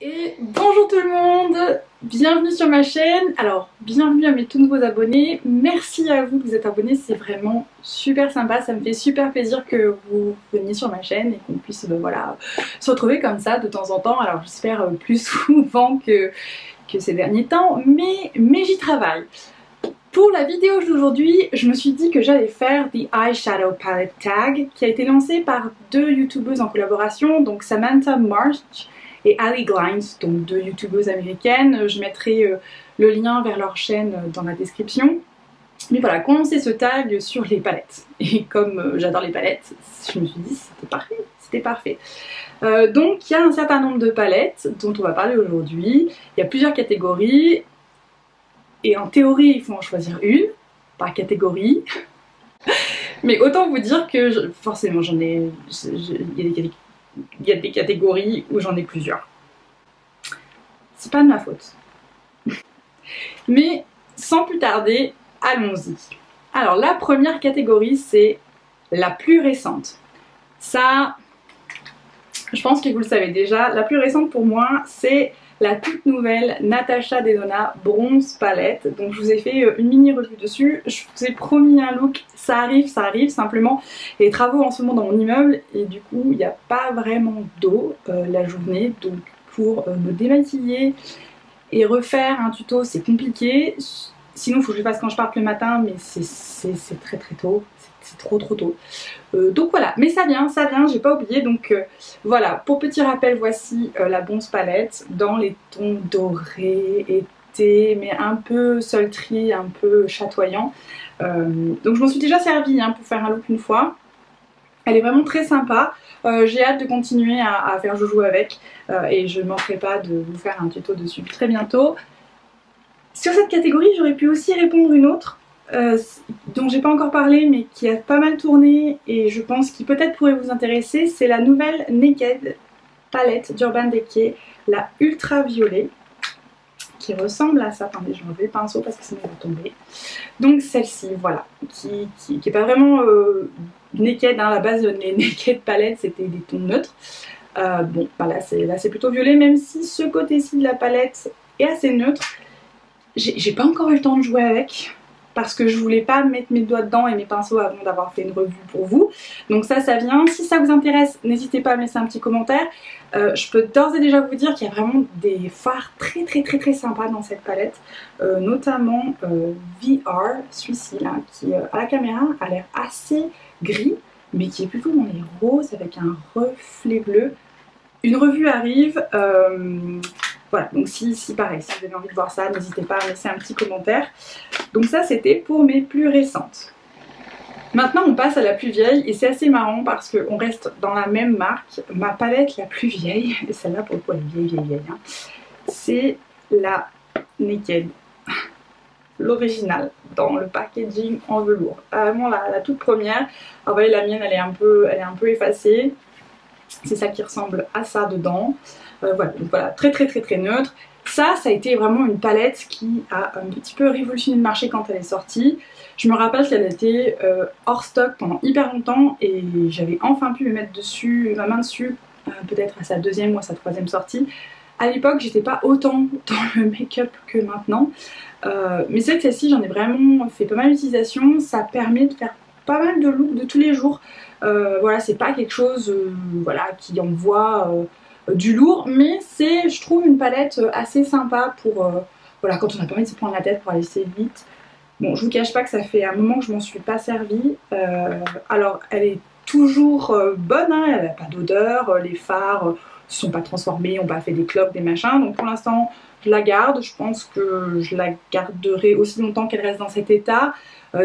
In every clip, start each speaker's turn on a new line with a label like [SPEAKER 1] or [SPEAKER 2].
[SPEAKER 1] Et bonjour tout le monde, bienvenue sur ma chaîne. Alors bienvenue à mes tout nouveaux abonnés, merci à vous de vous être abonnés, c'est vraiment super sympa, ça me fait super plaisir que vous veniez sur ma chaîne et qu'on puisse voilà, se retrouver comme ça de temps en temps. Alors j'espère plus souvent que ces derniers temps, mais j'y travaille. Pour la vidéo d'aujourd'hui, je me suis dit que j'allais faire The Eyeshadow Palette Tag qui a été lancé par deux youtubeuses en collaboration, donc Samantha March et Ali Glines, donc deux youtubeuses américaines. Je mettrai le lien vers leur chaîne dans la description. Mais voilà, commencer ce tag sur les palettes. Et comme j'adore les palettes, je me suis dit c'était parfait, c'était parfait. Donc il y a un certain nombre de palettes dont on va parler aujourd'hui. Il y a plusieurs catégories. Et en théorie, il faut en choisir une par catégorie. Mais autant vous dire que forcément j'en ai... Il y a des catégories où j'en ai plusieurs. C'est pas de ma faute. Mais sans plus tarder, allons-y. Alors la première catégorie, c'est la plus récente. Ça, je pense que vous le savez déjà, la plus récente pour moi, c'est la toute nouvelle Natasha Denona Bronze Palette. Donc je vous ai fait une mini revue dessus, je vous ai promis un look, ça arrive, simplement les travaux en ce moment dans mon immeuble et du coup il n'y a pas vraiment d'eau la journée, donc pour me démaquiller et refaire un tuto c'est compliqué, sinon il faut que je le fasse quand je parte le matin mais c'est très tôt. C'est trop tôt. Donc voilà, mais ça vient, j'ai pas oublié. Donc voilà, pour petit rappel, voici la Bronze Palette dans les tons dorés, été, mais un peu sultry, un peu chatoyant. Donc je m'en suis déjà servi pour faire un look une fois. Elle est vraiment très sympa. J'ai hâte de continuer à faire joujou avec et je ne manquerai pas de vous faire un tuto dessus très bientôt. Sur cette catégorie, j'aurais pu aussi répondre une autre. Dont j'ai pas encore parlé mais qui a pas mal tourné et je pense qu'il peut-être pourrait vous intéresser, c'est la nouvelle Naked palette d'Urban Decay, la Ultra Violet, qui ressemble à ça. Attendez, je remets le pinceau parce que sinon il va tomber. Donc celle-ci, voilà, qui est pas vraiment naked, la base des Naked palettes c'était des tons neutres. Bon, bah là c'est plutôt violet, même si ce côté-ci de la palette est assez neutre. J'ai pas encore eu le temps de jouer avec, parce que je voulais pas mettre mes doigts dedans et mes pinceaux avant d'avoir fait une revue pour vous. Donc ça vient. Si ça vous intéresse, n'hésitez pas à me laisser un petit commentaire. Je peux d'ores et déjà vous dire qu'il y a vraiment des fards très sympas dans cette palette. Notamment VR, celui-ci là, qui à la caméra a l'air assez gris, mais qui est plutôt dans les roses avec un reflet bleu. Une revue arrive. Voilà, donc si pareil, si vous avez envie de voir ça, n'hésitez pas à me laisser un petit commentaire. Donc ça c'était pour mes plus récentes. Maintenant on passe à la plus vieille et c'est assez marrant parce qu'on reste dans la même marque. Ma palette la plus vieille, et celle-là pour le coup elle est vieille, c'est la Naked. L'original dans le packaging en velours. Vraiment la toute première. Alors vous voyez la mienne elle est un peu effacée. C'est ça qui ressemble à ça dedans. Voilà, donc voilà, très neutre. Ça a été vraiment une palette qui a un petit peu révolutionné le marché quand elle est sortie. Je me rappelle qu'elle était hors stock pendant hyper longtemps et j'avais enfin pu me mettre dessus, ma main dessus, peut-être à sa deuxième ou à sa troisième sortie. À l'époque, j'étais pas autant dans le make-up que maintenant. Mais c'est vrai que celle-ci, j'en ai vraiment fait pas mal d'utilisation. Ça permet de faire pas mal de looks de tous les jours. Voilà, c'est pas quelque chose voilà, qui envoie du lourd, mais c'est, je trouve, une palette assez sympa pour voilà, quand on n'a pas envie de se prendre la tête pour aller assez vite. Bon, je vous cache pas que ça fait un moment que je m'en suis pas servie. Alors, elle est toujours bonne, elle n'a pas d'odeur, les fards sont pas transformés, n'ont pas fait des clopes, des machins, donc pour l'instant je la garde. Je pense que je la garderai aussi longtemps qu'elle reste dans cet état.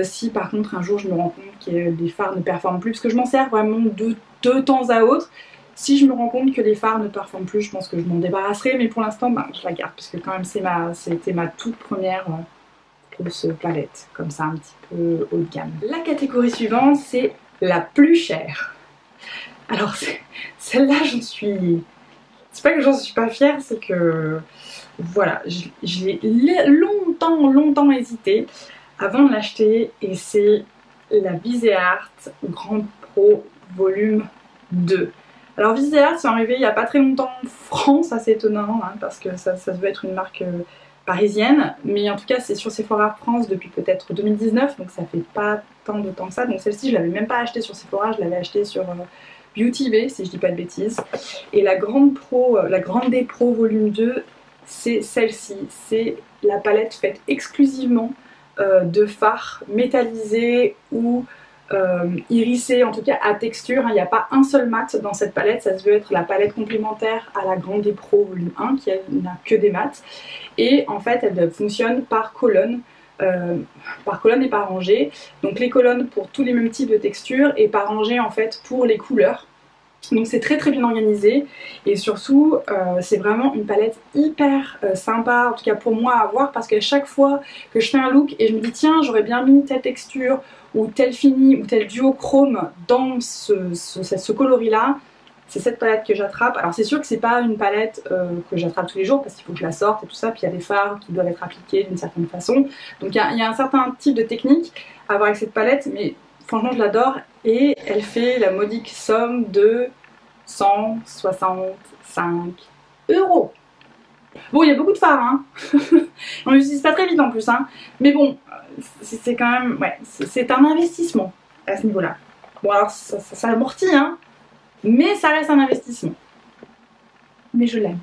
[SPEAKER 1] Si par contre un jour je me rends compte que les fards ne performent plus, parce que je m'en sers vraiment de temps à autre. Si je me rends compte que les fards ne performent plus, je pense que je m'en débarrasserai, mais pour l'instant je la garde parce que quand même c'était ma toute première grosse palette, comme ça un petit peu haut de gamme. La catégorie suivante, c'est la plus chère. Alors celle-là j'en suis... C'est pas que j'en suis pas fière, c'est que voilà, j'ai longtemps hésité avant de l'acheter et c'est la Viseart Grand Pro Volume 2. Alors Viséa, c'est arrivé il n'y a pas très longtemps en France, assez étonnant, hein, parce que ça devait être une marque parisienne, mais en tout cas c'est sur Sephora France depuis peut-être 2019, donc ça fait pas tant de temps que ça. Donc celle-ci je l'avais même pas achetée sur Sephora, je l'avais achetée sur Beauty Bay si je dis pas de bêtises. Et la Grande Day Pro volume 2, c'est celle-ci, c'est la palette faite exclusivement de fards métallisés ou irisés, en tout cas à texture. Il n'y a pas un seul mat dans cette palette, ça se veut être la palette complémentaire à la Grande Day Pro volume 1 qui n'a que des mats. Et en fait elle fonctionne par colonne. Et par rangée. Donc les colonnes pour tous les mêmes types de textures et par rangée en fait pour les couleurs. Donc c'est très bien organisé et surtout c'est vraiment une palette hyper sympa, en tout cas pour moi à voir, parce qu'à chaque fois que je fais un look et je me dis tiens j'aurais bien mis telle texture ou tel fini ou tel duochrome dans ce coloris là, c'est cette palette que j'attrape. Alors c'est sûr que c'est pas une palette que j'attrape tous les jours parce qu'il faut que je la sorte et tout ça, puis il y a des fards qui doivent être appliqués d'une certaine façon. Donc il y a un certain type de technique à avoir avec cette palette, mais franchement je l'adore et elle fait la modique somme de 165 €. Bon, il y a beaucoup de fards, hein. On l'utilise pas très vite en plus, hein. Mais bon, c'est quand même, ouais, c'est un investissement à ce niveau-là. Bon alors ça amortit, hein. Mais ça reste un investissement. Mais je l'aime,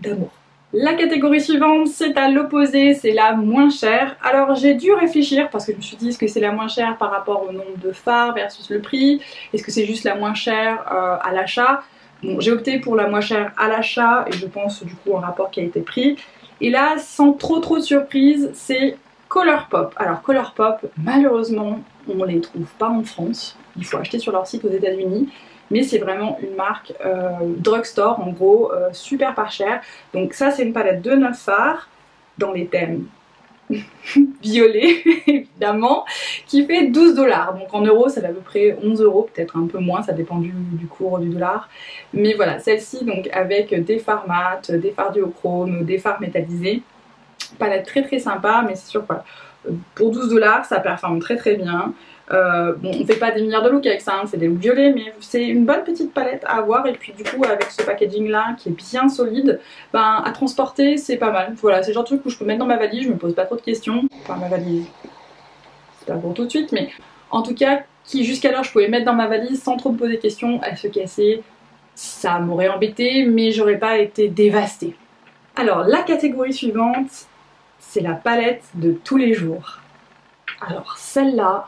[SPEAKER 1] d'amour. La catégorie suivante, c'est à l'opposé, c'est la moins chère. Alors j'ai dû réfléchir parce que je me suis dit, est-ce que c'est la moins chère par rapport au nombre de fards versus le prix? Est-ce que c'est juste la moins chère à l'achat? Bon, j'ai opté pour la moins chère à l'achat et je pense du coup en rapport qualité-prix. Et là, sans trop de surprise, c'est Colourpop. Alors Colourpop, malheureusement, on les trouve pas en France. Il faut acheter sur leur site aux États-Unis. Mais c'est vraiment une marque drugstore, en gros, super pas cher. Donc ça, c'est une palette de 9 fards dans les thèmes violet, évidemment, qui fait 12 $. Donc en euros, ça fait à peu près 11 €, peut-être un peu moins, ça dépend du cours du dollar. Mais voilà, celle-ci, donc avec des fards mat, des fards duochrome, des fards métallisés. Palette très sympa, mais c'est sûr que pour 12 $, ça performe très bien. Bon, on fait pas des milliards de looks avec ça, hein, c'est des looks violets, mais c'est une bonne petite palette à avoir. Et puis du coup avec ce packaging là qui est bien solide, ben à transporter c'est pas mal. Voilà, c'est le genre de truc où je peux mettre dans ma valise, je me pose pas trop de questions. Enfin ma valise, c'est pas pour tout de suite, mais en tout cas qui jusqu'alors je pouvais mettre dans ma valise sans trop me poser de questions. Elle se cassait, ça m'aurait embêté, mais j'aurais pas été dévastée. Alors la catégorie suivante, c'est la palette de tous les jours. Alors celle-là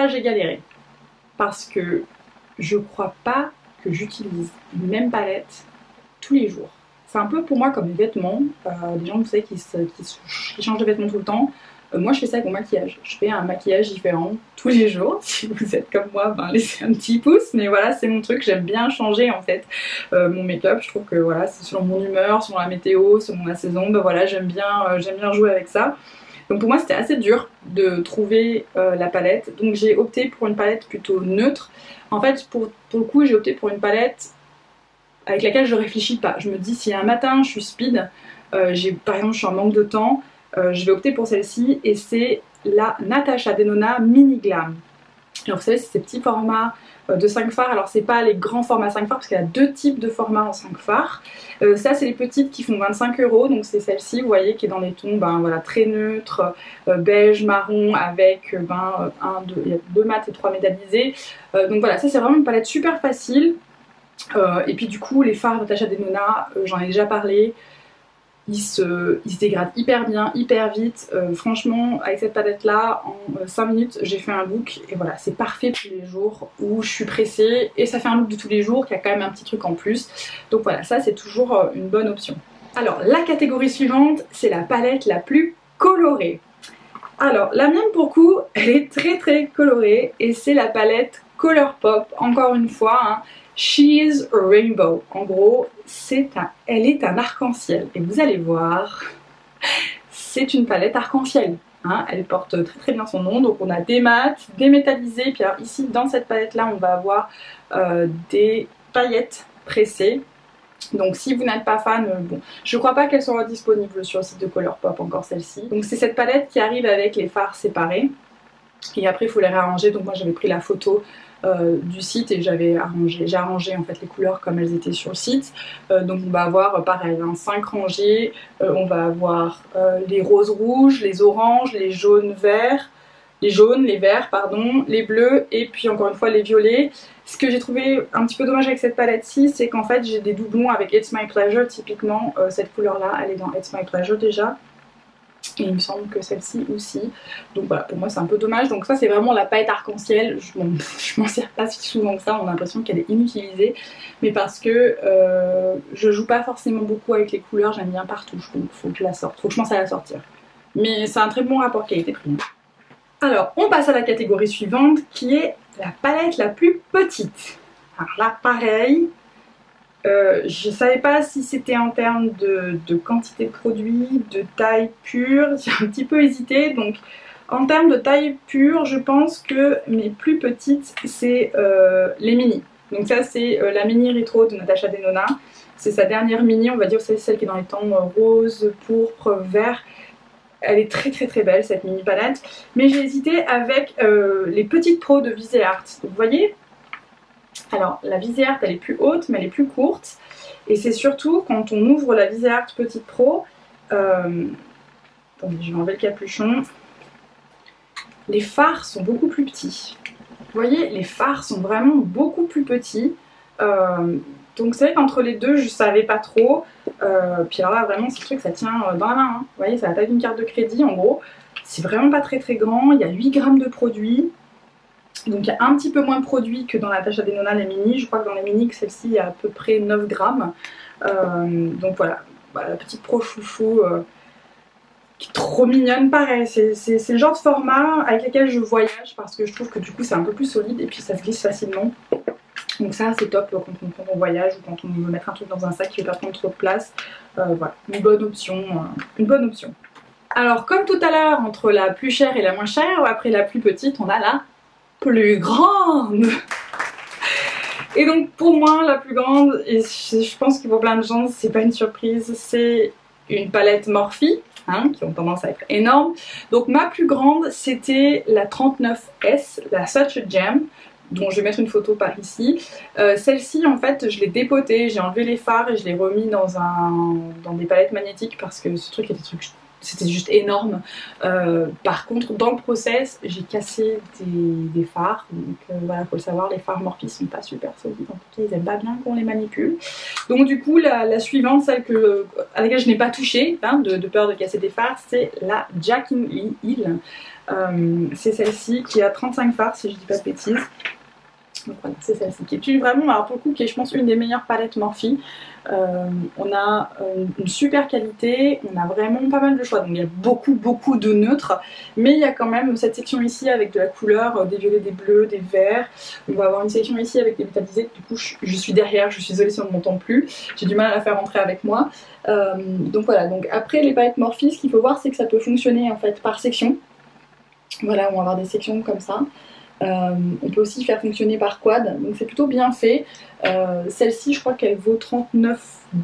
[SPEAKER 1] j'ai galéré parce que je crois pas que j'utilise une même palette tous les jours. C'est un peu pour moi comme les vêtements. Les gens, vous savez, qui changent de vêtements tout le temps. Moi, je fais ça avec mon maquillage. Je fais un maquillage différent tous les jours. Si vous êtes comme moi, ben, laissez un petit pouce. Mais voilà, c'est mon truc. J'aime bien changer en fait mon make-up. Je trouve que voilà, c'est selon mon humeur, selon la météo, selon la saison. Ben voilà, j'aime bien jouer avec ça. Donc pour moi c'était assez dur de trouver la palette, donc j'ai opté pour une palette plutôt neutre. En fait pour le coup j'ai opté pour une palette avec laquelle je réfléchis pas. Je me dis si un matin je suis speed, par exemple je suis en manque de temps, je vais opter pour celle-ci et c'est la Natasha Denona Mini Glam. Alors vous savez c'est ces petits formats de 5 fards, alors c'est pas les grands formats 5 fards parce qu'il y a deux types de formats en 5 fards. Ça c'est les petites qui font 25 €, donc c'est celle-ci vous voyez qui est dans les tons ben, voilà, très neutres, beige, marron avec il y a 2 mats et 3 métallisés. Donc voilà, ça c'est vraiment une palette super facile. Et puis du coup les fards Natasha Denona, j'en ai déjà parlé. Il se dégrade hyper bien, hyper vite. Franchement, avec cette palette là, en 5 minutes, j'ai fait un look. Et voilà, c'est parfait pour les jours où je suis pressée. Et ça fait un look de tous les jours qui a quand même un petit truc en plus. Donc voilà, ça c'est toujours une bonne option. Alors, la catégorie suivante, c'est la palette la plus colorée. Alors, la mienne pour le coup, elle est très colorée. Et c'est la palette Colourpop, encore une fois. Hein. She's a Rainbow. En gros, elle est un arc-en-ciel. Et vous allez voir, c'est une palette arc-en-ciel. Hein, elle porte très bien son nom. Donc on a des mats, des métallisés. Puis alors ici, dans cette palette-là, on va avoir des paillettes pressées. Donc si vous n'êtes pas fan, bon, je crois pas qu'elles soient disponibles sur le site de Colourpop, encore celle-ci. Donc c'est cette palette qui arrive avec les fards séparés. Et après il faut les réarranger, donc moi j'avais pris la photo du site et j'ai arrangé en fait les couleurs comme elles étaient sur le site. Donc on va avoir pareil, 5 rangées, on va avoir les roses rouges, les oranges, les jaunes verts, les jaunes, les verts, pardon, les bleus et puis encore une fois les violets. Ce que j'ai trouvé un petit peu dommage avec cette palette-ci, c'est qu'en fait j'ai des doublons avec It's My Pleasure, typiquement cette couleur-là, elle est dans It's My Pleasure déjà. Et il me semble que celle-ci aussi. Donc voilà, pour moi c'est un peu dommage. Donc ça c'est vraiment la palette arc-en-ciel. Je m'en sers pas si souvent que ça, on a l'impression qu'elle est inutilisée. Mais parce que je joue pas forcément beaucoup avec les couleurs, j'aime bien partout. Donc faut que je la sorte, faut que je pense à la sortir. Mais c'est un très bon rapport qualité-prix. Alors on passe à la catégorie suivante qui est la palette la plus petite. Alors là pareil, je savais pas si c'était en termes de quantité de produits, de taille pure, j'ai un petit peu hésité. Donc en termes de taille pure, je pense que mes plus petites c'est les mini. Donc ça c'est la mini rétro de Natasha Denona. C'est sa dernière mini, on va dire c'est celle qui est dans les tons rose, pourpre, vert. Elle est très belle cette mini palette. Mais j'ai hésité avec les petites pros de Viseart. Donc vous voyez, alors la Viseart elle est plus haute mais elle est plus courte. Et c'est surtout quand on ouvre la Viseart Petite Pro, attendez, je vais enlever le capuchon, les fards sont beaucoup plus petits. Vous voyez, les fards sont vraiment beaucoup plus petits. Donc c'est vrai qu'entre les deux, je savais pas trop. Puis alors là, vraiment, c'est le truc, ça tient dans la main. Hein. Vous voyez, c'est la taille d'une carte de crédit en gros. C'est vraiment pas très grand. Il y a 8 grammes de produits. Donc il y a un petit peu moins de produits que dans la Natasha Denona, les mini. Je crois que dans les mini, celle-ci, il y a à peu près 9 grammes. Donc voilà, la petite pro chouchou qui est trop mignonne. Pareil, c'est le genre de format avec lequel je voyage parce que je trouve que du coup c'est un peu plus solide et puis ça se glisse facilement. Donc ça c'est top quand on voyage ou quand on veut mettre un truc dans un sac qui ne va pas prendre trop de place. Voilà, une bonne option, Alors comme tout à l'heure, entre la plus chère et la moins chère, après la plus petite, on a la plus grande. Et donc pour moi la plus grande, et je pense que pour plein de gens c'est pas une surprise, c'est une palette Morphe, hein, qui ont tendance à être énormes. Donc ma plus grande c'était la 39S, la Such a Gem, dont je vais mettre une photo par ici. Celle-ci en fait je l'ai dépotée, j'ai enlevé les fards et je l'ai remis dans des palettes magnétiques parce que ce truc c'était juste énorme. Par contre dans le process j'ai cassé des fards, donc voilà, faut le savoir, les fards Morphe sont pas super solides, en tout cas ils aiment pas bien qu'on les manipule. Donc du coup la suivante, celle à laquelle je n'ai pas touché, hein, de peur de casser des fards, c'est la Jackie Hill. C'est celle-ci qui a 35 fards si je dis pas de bêtises. Donc voilà, c'est celle-ci qui est vraiment, alors pour le coup, qui est je pense une des meilleures palettes Morphe. On a une super qualité, on a vraiment pas mal de choix, donc il y a beaucoup de neutres, mais il y a quand même cette section ici avec de la couleur, des violets, des bleus, des verts. On va avoir une section ici avec des métallisés, du coup je suis derrière, je suis désolée si on ne m'entend plus, j'ai du mal à la faire rentrer avec moi. Donc voilà, donc après les palettes Morphe, ce qu'il faut voir c'est que ça peut fonctionner en fait par section. Voilà, on va avoir des sections comme ça. On peut aussi faire fonctionner par quad, donc c'est plutôt bien fait. Celle-ci je crois qu'elle vaut 39 $.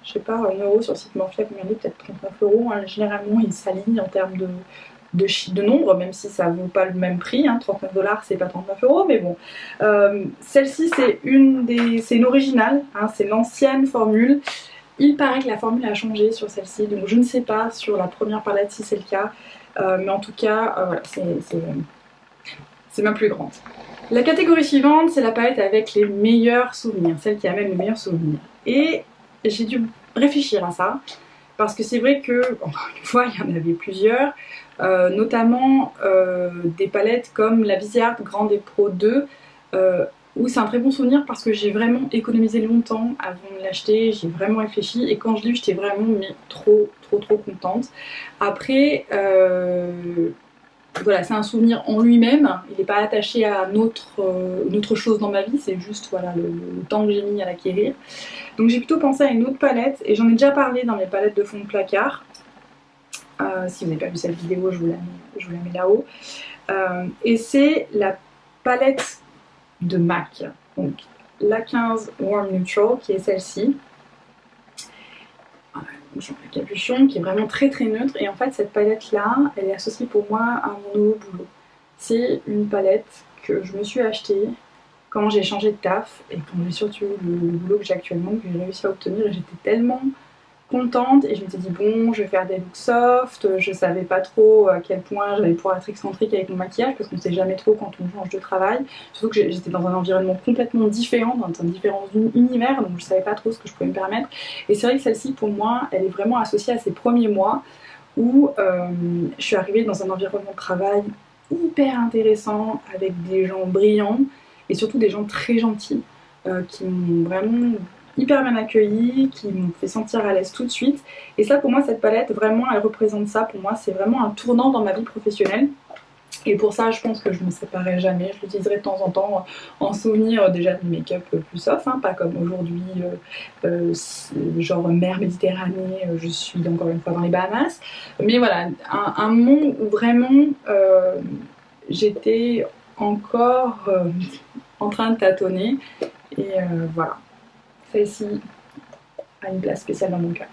[SPEAKER 1] Je sais pas, en euros sur le site Morphe, combien il est, peut-être 39 €. Hein. Généralement ils s'alignent en termes de nombre, même si ça vaut pas le même prix, hein. 39 $ c'est pas 39 €, mais bon. Celle-ci c'est une originale, hein, c'est l'ancienne formule. Il paraît que la formule a changé sur celle-ci, donc je ne sais pas sur la première palette si c'est le cas, mais en tout cas voilà, c'est ma plus grande. La catégorie suivante, c'est la palette avec les meilleurs souvenirs, celle qui amène les meilleurs souvenirs. Et j'ai dû réfléchir à ça, parce que c'est vrai que, encore une fois, il y en avait plusieurs, notamment des palettes comme la Viseart Grande et Pro 2, où c'est un très bon souvenir parce que j'ai vraiment économisé longtemps avant de l'acheter, j'ai vraiment réfléchi, et quand je l'ai eu, j'étais vraiment trop contente. Après, voilà, c'est un souvenir en lui-même, il n'est pas attaché à une autre chose dans ma vie, c'est juste voilà, le temps que j'ai mis à l'acquérir. Donc j'ai plutôt pensé à une autre palette, et j'en ai déjà parlé dans mes palettes de fond de placard. Si vous n'avez pas vu cette vidéo, je vous la mets là-haut. Et c'est la palette de MAC, donc la 15 Warm Neutral, qui est celle-ci. capuchon, qui est vraiment très très neutre. Et en fait, cette palette-là, elle est associée pour moi à mon nouveau boulot. C'est une palette que je me suis achetée quand j'ai changé de taf et quand j'ai surtout le boulot que j'ai actuellement, que j'ai réussi à obtenir. Et j'étais tellement contente et je m'étais dit bon, je vais faire des looks soft. Je savais pas trop à quel point j'allais pouvoir être excentrique avec mon maquillage parce qu'on sait jamais trop quand on change de travail, surtout que j'étais dans un environnement complètement différent, dans un différent univers, donc je savais pas trop ce que je pouvais me permettre. Et c'est vrai que celle-ci pour moi elle est vraiment associée à ces premiers mois où je suis arrivée dans un environnement de travail hyper intéressant avec des gens brillants et surtout des gens très gentils qui m'ont vraiment hyper bien accueillie, qui m'ont fait sentir à l'aise tout de suite. Et ça pour moi, cette palette, vraiment elle représente ça. Pour moi c'est vraiment un tournant dans ma vie professionnelle. Et pour ça je pense que je ne me séparerai jamais, je l'utiliserai de temps en temps en souvenir déjà de make-up plus soft, hein, pas comme aujourd'hui genre mer Méditerranée, je suis encore une fois dans les Bahamas. Mais voilà, un moment où vraiment j'étais encore en train de tâtonner et voilà. Celle-ci a une place spéciale dans mon cœur.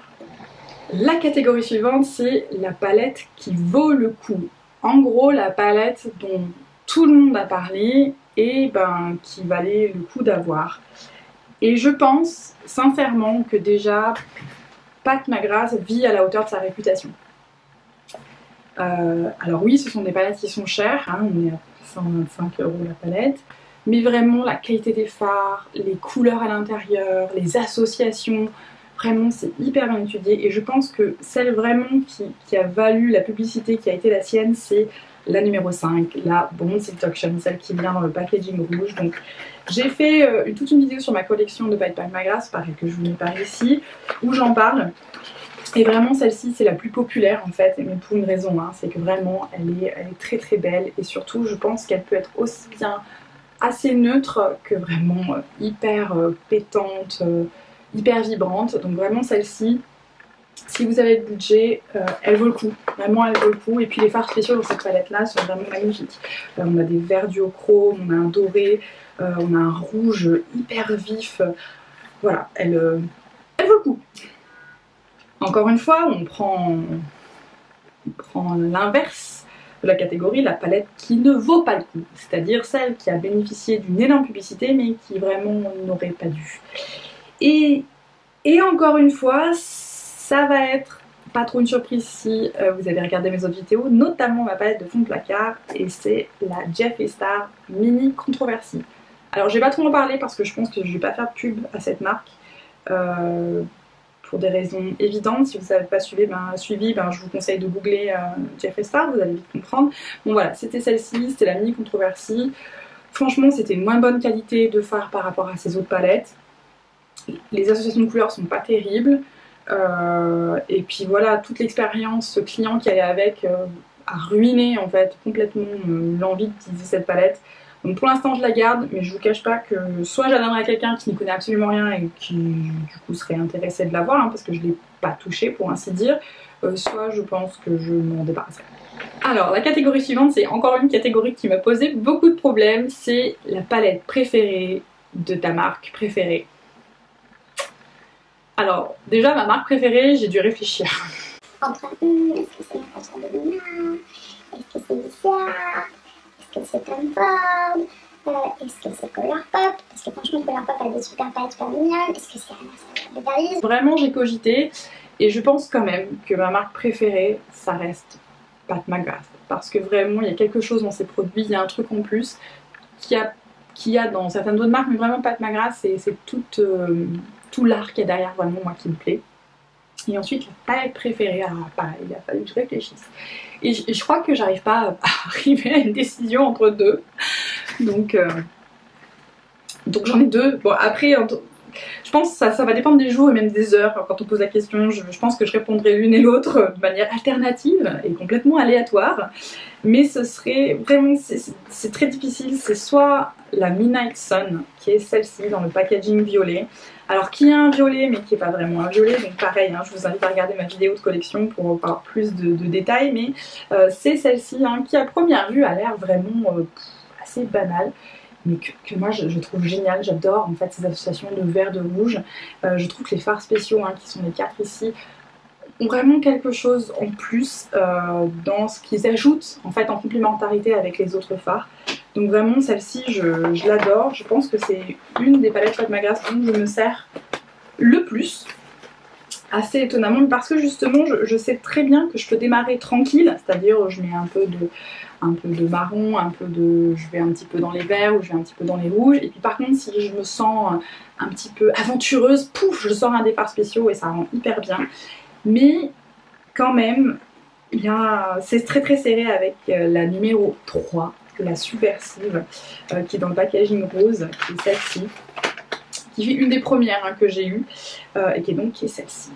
[SPEAKER 1] La catégorie suivante, c'est la palette qui vaut le coup. En gros, la palette dont tout le monde a parlé et qui valait le coup d'avoir. Et je pense sincèrement que déjà, Pat McGrath vit à la hauteur de sa réputation. Alors oui, ce sont des palettes qui sont chères, hein, on est à 125 € la palette. Mais vraiment la qualité des fards, les couleurs à l'intérieur, les associations, vraiment c'est hyper bien étudié et je pense que celle vraiment qui a valu la publicité qui a été la sienne, c'est la numéro 5, la Bronze Seduction, celle qui vient dans le packaging rouge. Donc j'ai fait toute une vidéo sur ma collection de Pat McGrath, pareil que je vous mets par ici, où j'en parle. Et vraiment celle-ci c'est la plus populaire en fait, mais pour une raison, hein, c'est que vraiment elle est très très belle et surtout je pense qu'elle peut être aussi bien assez neutre que vraiment hyper pétante, hyper vibrante. Donc vraiment celle-ci, si vous avez le budget, elle vaut le coup. Vraiment elle vaut le coup. Et puis les fards spéciaux dans cette palette là sont vraiment magnifiques. On a des verts duochrome, on a un doré, on a un rouge hyper vif. Voilà, elle vaut le coup. Encore une fois, on prend l'inverse de la catégorie, la palette qui ne vaut pas le coup, c'est-à-dire celle qui a bénéficié d'une énorme publicité mais qui vraiment n'aurait pas dû. Et encore une fois, ça va être pas trop une surprise si vous avez regardé mes autres vidéos, notamment ma palette de fond de placard, et c'est la Jeffree Star Mini Controversy. Alors je vais pas trop en parler parce que je pense que je vais pas faire de pub à cette marque. Pour des raisons évidentes, si vous n'avez pas suivi, je vous conseille de googler Jeffree Star, vous allez vite comprendre. Bon voilà, c'était celle-ci, c'était la Mini Controversy. Franchement, c'était une moins bonne qualité de fard par rapport à ces autres palettes. Les associations de couleurs sont pas terribles. Et puis voilà, toute l'expérience client qui allait avec a ruiné en fait complètement l'envie d'utiliser cette palette. Donc pour l'instant je la garde, mais je vous cache pas que soit j'adonnerai à quelqu'un qui n'y connaît absolument rien et qui du coup serait intéressé de l'avoir, hein, parce que je ne l'ai pas touchée pour ainsi dire, soit je pense que je m'en débarrasserai. Alors la catégorie suivante, c'est encore une catégorie qui m'a posé beaucoup de problèmes, c'est la palette préférée de ta marque préférée. Alors déjà ma marque préférée, j'ai dû réfléchir.
[SPEAKER 2] Entre est-ce que c'est une façon de Luna, est-ce que c'est Isia, est-ce que c'est Tom Ford, est-ce que c'est Colourpop, parce que franchement Colourpop a des super palettes super mignonnes, est-ce que c'est Anna de Paris.
[SPEAKER 1] Vraiment j'ai cogité et je pense quand même que ma marque préférée ça reste Pat McGrath, parce que vraiment il y a quelque chose dans ses produits, il y a un truc en plus qu'il y a dans certaines autres marques, mais vraiment Pat McGrath c'est tout l'art qu'il y a derrière, vraiment moi qui me plaît. Et ensuite la palette préférée, alors pareil, il a fallu que je réfléchisse. Et je crois que j'arrive pas à arriver à une décision entre deux. Donc j'en ai deux. Bon après, je pense que ça va dépendre des jours et même des heures. Quand on pose la question, je pense que je répondrai l'une et l'autre de manière alternative et complètement aléatoire. Mais ce serait vraiment, c'est très difficile. C'est soit la Midnight Sun, qui est celle-ci dans le packaging violet. Alors qui est un violet mais qui n'est pas vraiment un violet, donc pareil, hein, je vous invite à regarder ma vidéo de collection pour avoir plus de détails, mais c'est celle-ci hein, qui à première vue a l'air vraiment assez banale, mais que moi je trouve génial. J'adore en fait ces associations de vert, de rouge. Je trouve que les fards spéciaux hein, qui sont les 4 ici ont vraiment quelque chose en plus dans ce qu'ils ajoutent en fait en complémentarité avec les autres fards. Donc vraiment celle-ci je l'adore, je pense que c'est une des palettes Pat McGrath dont je me sers le plus. Assez étonnamment parce que justement je sais très bien que je peux démarrer tranquille, c'est-à-dire je mets un peu de marron, je vais un petit peu dans les verts ou je vais un petit peu dans les rouges, et puis par contre si je me sens un petit peu aventureuse, pouf, je sors un des fards spéciaux et ça rend hyper bien. Mais quand même, c'est très très serré avec la numéro 3, la Subversive, qui est dans le packaging rose, qui est celle-ci, qui est une des premières que j'ai eues, et qui est celle-ci.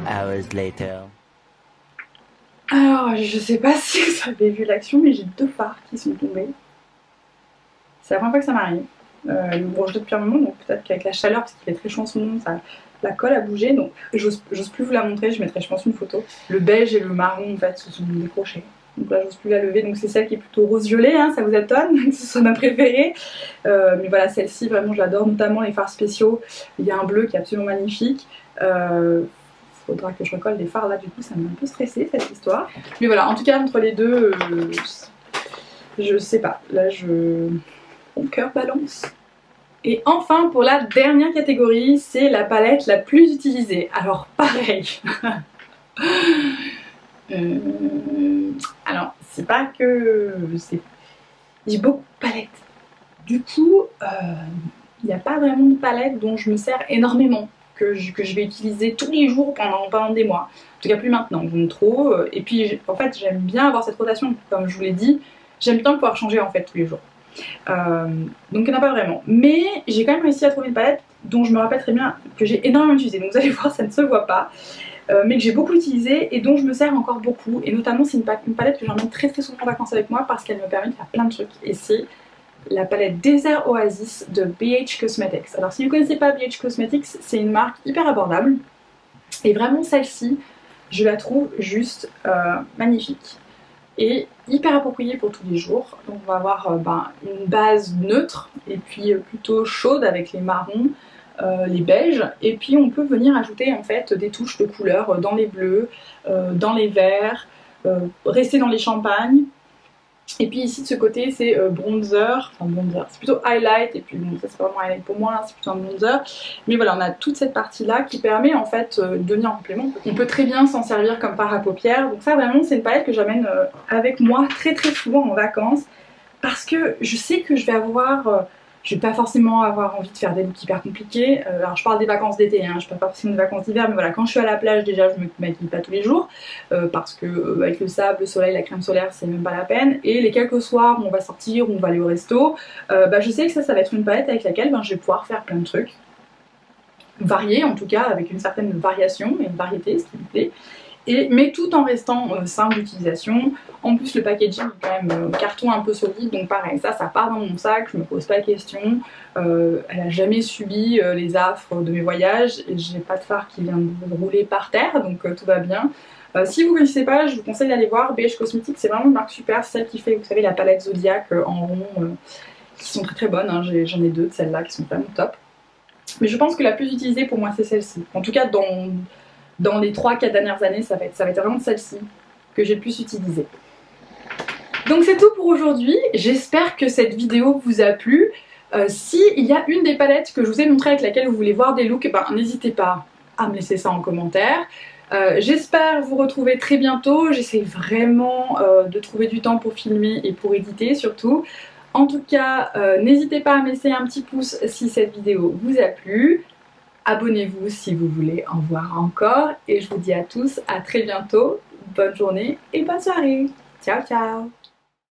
[SPEAKER 3] Hours later.
[SPEAKER 1] Alors, je sais pas si vous avez vu l'action, mais j'ai 2 fards qui sont tombés. C'est la première fois que ça m'arrive. Bon, je l'ai depuis un moment, donc peut-être qu'avec la chaleur, parce qu'il fait très chaud en ce moment, la colle a bougé, donc j'ose plus vous la montrer, je mettrai je pense une photo. Le beige et le marron en fait se sont décrochés. Donc là, j'ose plus la lever, donc c'est celle qui est plutôt rose-violet, hein, ça vous étonne que ce soit ma préférée. Mais voilà, celle-ci, vraiment, je l'adore, notamment les fards spéciaux. Il y a un bleu qui est absolument magnifique. Faudra que je recolle les fards là, du coup, ça m'a un peu stressée cette histoire. Mais voilà, en tout cas, entre les deux, je sais pas. Là, mon cœur balance. Et enfin, pour la dernière catégorie, c'est la palette la plus utilisée. Alors, pareil. Alors, c'est pas que... J'ai beaucoup de palettes. Du coup, il n'y a pas vraiment de palette dont je me sers énormément, que je vais utiliser tous les jours pendant des mois. En tout cas, plus maintenant, j'aime trop. Et puis, en fait, j'aime bien avoir cette rotation, comme je vous l'ai dit. J'aime bien pouvoir changer, en fait, tous les jours. Donc, il n'y en a pas vraiment. Mais j'ai quand même réussi à trouver une palette dont je me rappelle très bien que j'ai énormément utilisé. Donc, vous allez voir, ça ne se voit pas. Mais que j'ai beaucoup utilisé et dont je me sers encore beaucoup. Et notamment, c'est une palette que j'emmène très souvent en vacances avec moi parce qu'elle me permet de faire plein de trucs. Et c'est la palette Desert Oasis de BH Cosmetics. Alors si vous ne connaissez pas BH Cosmetics, c'est une marque hyper abordable. Et vraiment celle-ci, je la trouve juste magnifique. Et hyper appropriée pour tous les jours. Donc on va avoir une base neutre et puis plutôt chaude avec les marrons, les beiges. Et puis on peut venir ajouter en fait des touches de couleurs dans les bleus, dans les verts, rester dans les champagnes. Et puis ici de ce côté c'est bronzer, c'est plutôt highlight, et puis bon ça c'est pas vraiment highlight pour moi, c'est plutôt un bronzer. Mais voilà, on a toute cette partie là qui permet en fait de venir en complément. On peut très bien s'en servir comme fard à paupières, donc ça vraiment c'est une palette que j'amène avec moi très souvent en vacances. Parce que je sais que je vais avoir... je vais pas forcément avoir envie de faire des looks hyper compliqués. Alors je parle des vacances d'été, hein, je parle pas forcément des vacances d'hiver, mais voilà, quand je suis à la plage déjà je me maquille pas tous les jours parce que avec le sable, le soleil, la crème solaire c'est même pas la peine. Et les quelques soirs où on va sortir, où on va aller au resto, je sais que ça va être une palette avec laquelle je vais pouvoir faire plein de trucs. Variés en tout cas, avec une certaine variation et une variété, ce qui me plaît. Mais tout en restant simple d'utilisation. En plus le packaging est quand même carton un peu solide, donc pareil, ça part dans mon sac, je me pose pas de questions. Elle a jamais subi les affres de mes voyages, et j'ai pas de fard qui vient de rouler par terre, donc tout va bien. Si vous ne connaissez pas, je vous conseille d'aller voir BH Cosmetics, c'est vraiment une marque super, celle qui fait, vous savez, la palette Zodiac en rond, qui sont très bonnes, hein. J'en ai 2 de celles-là qui sont vraiment top. Mais je pense que la plus utilisée pour moi c'est celle-ci, en tout cas dans les 3-4 dernières années, ça va être vraiment celle-ci que j'ai le plus utilisée. Donc c'est tout pour aujourd'hui, j'espère que cette vidéo vous a plu. S'il y a une des palettes que je vous ai montré avec laquelle vous voulez voir des looks, n'hésitez pas à me laisser ça en commentaire. J'espère vous retrouver très bientôt, j'essaie vraiment de trouver du temps pour filmer et pour éditer surtout. En tout cas, n'hésitez pas à me laisser un petit pouce si cette vidéo vous a plu. Abonnez-vous si vous voulez en voir encore. Et je vous dis à tous à très bientôt. Bonne journée et bonne soirée. Ciao ciao.